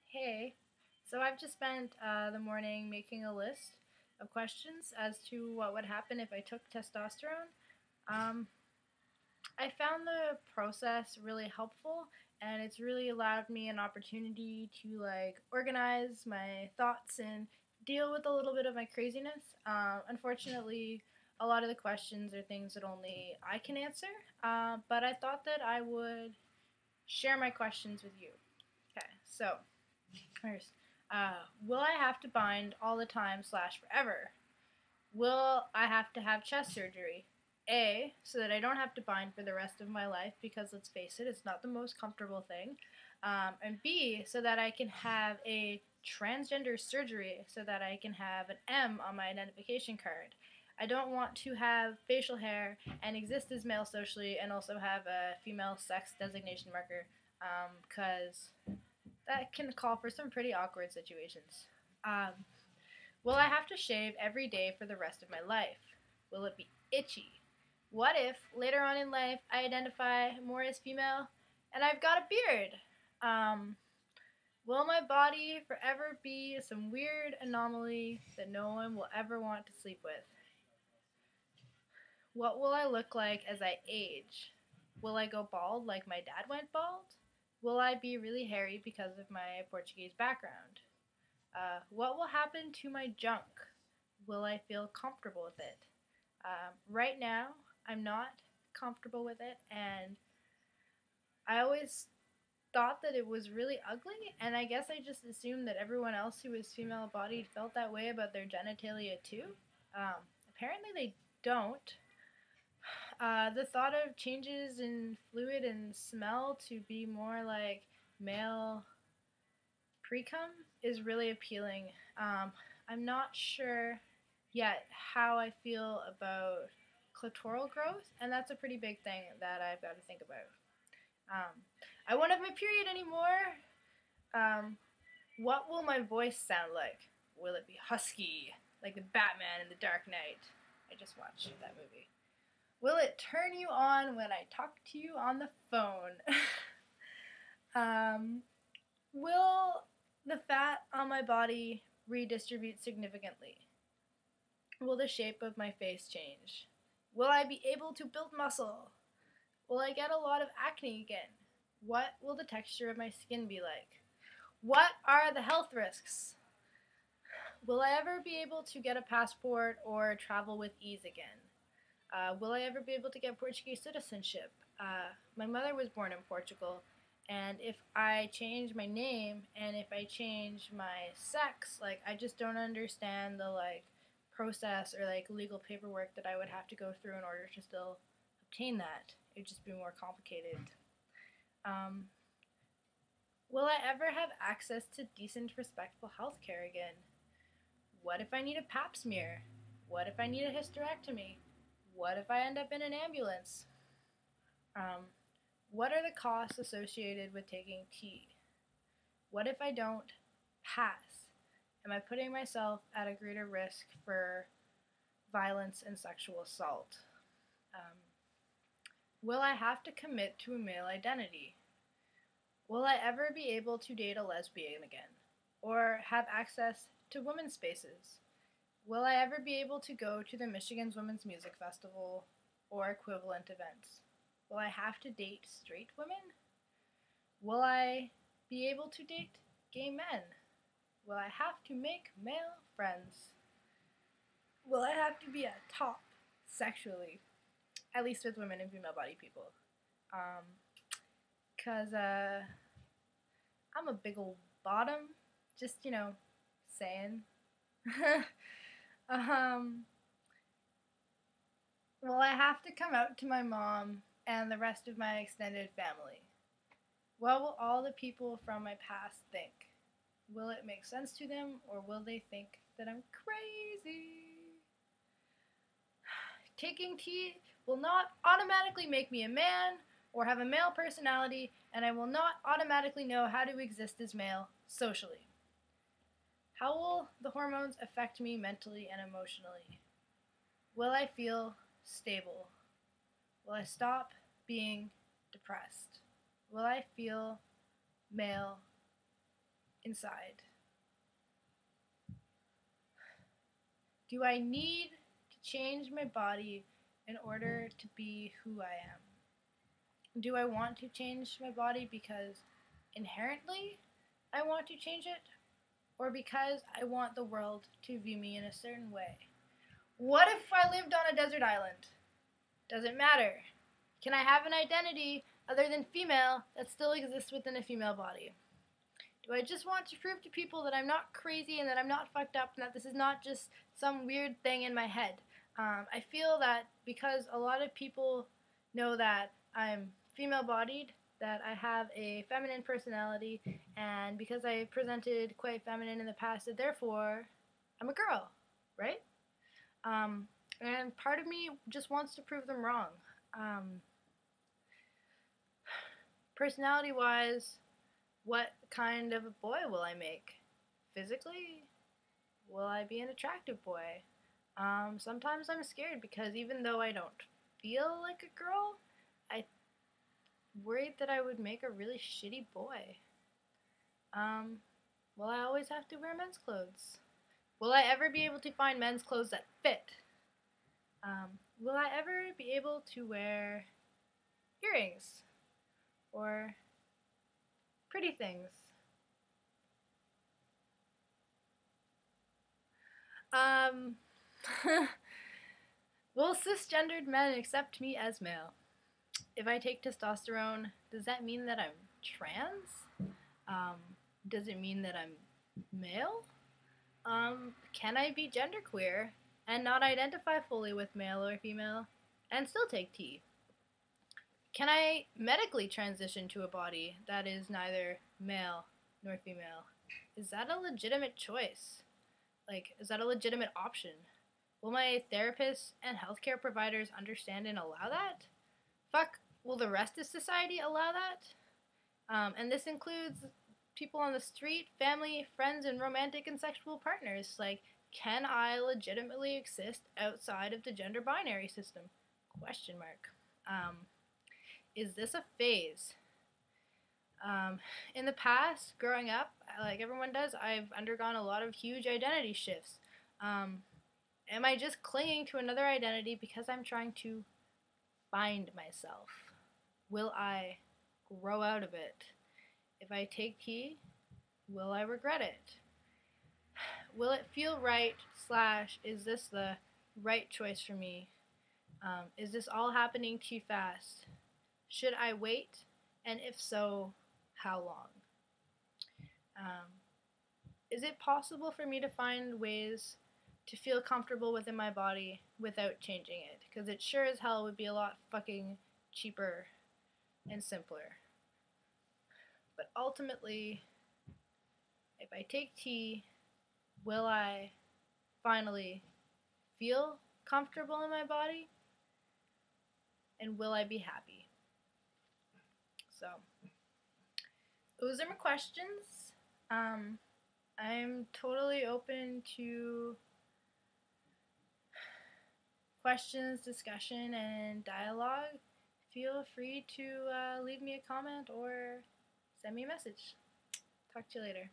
Hey, so I've just spent the morning making a list of questions as to what would happen if I took testosterone. Um, I found the process really helpful, and it's really allowed me an opportunity to organize my thoughts and deal with a little bit of my craziness. Unfortunately, a lot of the questions are things that only I can answer, but I thought that I would share my questions with you. Okay, so first, will I have to bind all the time slash forever? Will I have to have chest surgery? A, so that I don't have to bind for the rest of my life because let's face it, it's not the most comfortable thing. And B, so that I can have a transgender surgery so that I can have an M on my identification card. I don't want to have facial hair and exist as male socially and also have a female sex designation marker because that can call for some pretty awkward situations. Um, will I have to shave every day for the rest of my life? Will it be itchy? What if later on in life I identify more as female and I've got a beard? Um, will my body forever be some weird anomaly that no one will ever want to sleep with? What will I look like as I age? Will I go bald like my dad went bald? Will I be really hairy because of my Portuguese background? What will happen to my junk? Will I feel comfortable with it? Right now, I'm not comfortable with it, and I always thought that it was really ugly, and I guess I just assumed that everyone else who was female bodied felt that way about their genitalia too. Um, Apparently, they don't. The thought of changes in fluid and smell to be more like male pre-cum is really appealing. I'm not sure yet how I feel about clitoral growth, and that's a pretty big thing that I've got to think about. I won't have my period anymore. Um, what will my voice sound like? Will it be husky, like the Batman in The Dark Knight? I just watched that movie. Will it turn you on when I talk to you on the phone? um, will the fat on my body redistribute significantly? Will the shape of my face change? Will I be able to build muscle? Will I get a lot of acne again? What will the texture of my skin be like? What are the health risks? Will I ever be able to get a passport or travel with ease again? Will I ever be able to get Portuguese citizenship? My mother was born in Portugal, and if I change my name and if I change my sex, I just don't understand the process or legal paperwork that I would have to go through in order to still obtain that. It'd just be more complicated. Um, will I ever have access to decent, respectful health care again? What if I need a pap smear? What if I need a hysterectomy? What if I end up in an ambulance? Um, what are the costs associated with taking T? What if I don't pass? Am I putting myself at a greater risk for violence and sexual assault? Um, will I have to commit to a male identity? Will I ever be able to date a lesbian again? Or have access to women's spaces? Will I ever be able to go to the Michigan's Women's Music Festival or equivalent events? Will I have to date straight women? Will I be able to date gay men? Will I have to make male friends? Will I have to be a top sexually? At least with women and female body people. Because I'm a big old bottom. Just, saying. um, will I have to come out to my mom and the rest of my extended family? What will all the people from my past think? Will it make sense to them, or will they think that I'm crazy? Taking tea will not automatically make me a man or have a male personality, and I will not automatically know how to exist as male socially. How will the hormones affect me mentally and emotionally? Will I feel stable? Will I stop being depressed? Will I feel male inside? Do I need to change my body in order to be who I am? Do I want to change my body because inherently I want to change it? Or because I want the world to view me in a certain way? What if I lived on a desert island? Does it matter? Can I have an identity other than female that still exists within a female body? Do I just want to prove to people that I'm not crazy and that I'm not fucked up and that this is not just some weird thing in my head? I feel that because a lot of people know that I'm female-bodied, that I have a feminine personality, and because I presented quite feminine in the past, that therefore I'm a girl, right? And part of me just wants to prove them wrong. Personality-wise, what kind of a boy will I make? Physically, will I be an attractive boy? Sometimes I'm scared because even though I don't feel like a girl, I worried that I would make a really shitty boy. Will I always have to wear men's clothes? Will I ever be able to find men's clothes that fit? Will I ever be able to wear earrings? Or pretty things? Will cisgendered men accept me as male? If I take testosterone, does that mean that I'm trans? Does it mean that I'm male? Can I be genderqueer and not identify fully with male or female and still take T? Can I medically transition to a body that is neither male nor female? Is that a legitimate choice? Like, is that a legitimate option? Will my therapists and healthcare providers understand and allow that? Fuck, will the rest of society allow that? And this includes people on the street, family, friends, and romantic and sexual partners. Like, can I legitimately exist outside of the gender binary system? Question mark. Is this a phase? In the past, growing up, like everyone does, I've undergone a lot of huge identity shifts. Am I just clinging to another identity because I'm trying to find myself? Will I grow out of it? If I take T, will I regret it? Will it feel right, / is this the right choice for me? Is this all happening too fast? Should I wait? And if so, how long? Is it possible for me to find ways to feel comfortable within my body without changing it? Because it sure as hell would be a lot fucking cheaper and simpler. But ultimately, if I take T, will I finally feel comfortable in my body? And will I be happy? So, those are my questions. I'm totally open to questions, discussion, and dialogue. Feel free to leave me a comment or send me a message. Talk to you later.